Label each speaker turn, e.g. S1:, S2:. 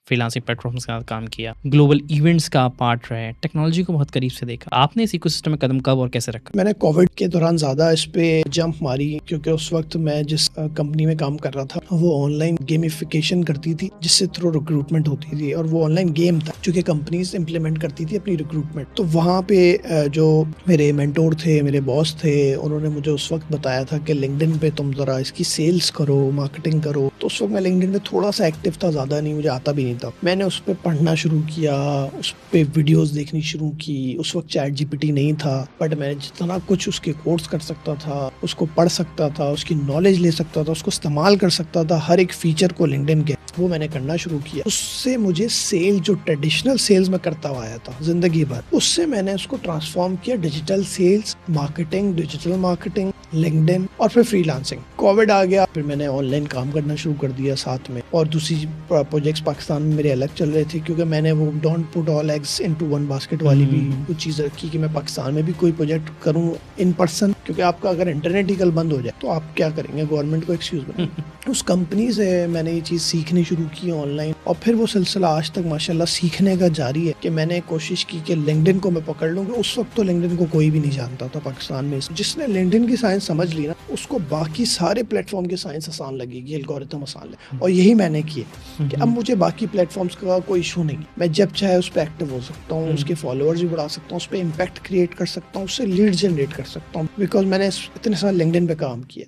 S1: Free lancing plate forms کے ساتھ کام کیا، گلوبل ایونٹس کا آپ پارٹ رہے، ٹیکنالوجی کو بہت قریب سے دیکھا. آپ نے اس ایکو سسٹم میں قدم کب اور کیسے رکھا؟
S2: میں نے کووڈ کے دوران زیادہ اس پہ جمپ ماری، کیونکہ اس وقت میں جس کمپنی میں کام کر رہا تھا وہ آن لائن گیمیفیکیشن کرتی تھی جس سے تھرو ریکروٹمنٹ ہوتی تھی، اور وہ آن لائن گیم تھا جو کہ کمپنیز امپلیمنٹ کرتی تھی اپنی ریکروٹمنٹ. تو وہاں پہ جو میرے مینٹور تھے، میرے باس تھے، انہوں نے مجھے اس وقت بتایا تھا کہ لنکڈن پہ تم ذرا اس کی سیلز کرو، مارکیٹنگ کرو. تو اس وقت میں لنکڈن پہ تھوڑا سا ایکٹیو تھا، زیادہ نہیں، مجھے آتا بھی نہیں تھا. میں نے اس پہ پڑھنا شروع کیا، اس پہ ویڈیوز دیکھنی شروع کی. اس وقت چیٹ جی پی ٹی نہیں تھا، بٹ میں جتنا کچھ اس کے کورس کر سکتا تھا، اس کو پڑھ سکتا تھا، اس کی نالج لے سکتا تھا، اس کو استعمال کر سکتا تھا، ہر ایک فیچر کو لنکڈن کے، وہ میں نے کرنا شروع کیا. اس سے مجھے سیل، جو ٹریڈیشنل سیلز میں کرتا ہوا آیا تھا زندگی بھر، اس سے میں نے اس کو ٹرانسفارم کیا digital sales, marketing, digital marketing, LinkedIn, اور پھر فری لانسنگ. کووڈ آ گیا، پھر میں نے آن لائن کام کرنا شروع کر دیا ساتھ میں، اور دوسری پروجیکٹس پاکستان میں میرے الگ چل رہے تھے، کیونکہ میں نے وہ don't put all eggs into one basket والی بھی کچھ چیز رکھی کہ میں پاکستان میں بھی کوئی پروجیکٹ کروں ان پرسن، کیونکہ آپ کا اگر انٹرنیٹ ہی کل بند ہو جائے تو آپ کیا کریں گے، گورنمنٹ کو ایکسکیوز بنائیں گے. اس کمپنی سے میں نے یہ چیز سیکھنی شروع کی آن لائن، اور پھر وہ سلسلہ آج تک ماشاءاللہ سیکھنے کا جاری ہے کہ میں نے کوشش کی کہ لنکڈن کو میں پکڑ لوں. کہ اس وقت تو لنکڈن کو کوئی بھی نہیں جانتا تھا پاکستان میں. جس نے لنکڈن کی سائنس سمجھ لی نا، اس کو باقی سارے پلیٹ فارم کی سائنس آسان لگے گی، الگورتھم آسان لگے. اور یہی میں نے کیا کہ اب مجھے باقی پلیٹ فارمز کا کوئی ایشو نہیں، میں جب چاہے اس پہ ایکٹیو ہو سکتا ہوں، اس کے فالوورز بھی بڑھا سکتا ہوں، اس پہ امپیکٹ کریٹ کر سکتا ہوں، اس سے لیڈ جنریٹ کر سکتا ہوں، بیکاز میں نے اتنے سال لنکڈن پہ کام کیا.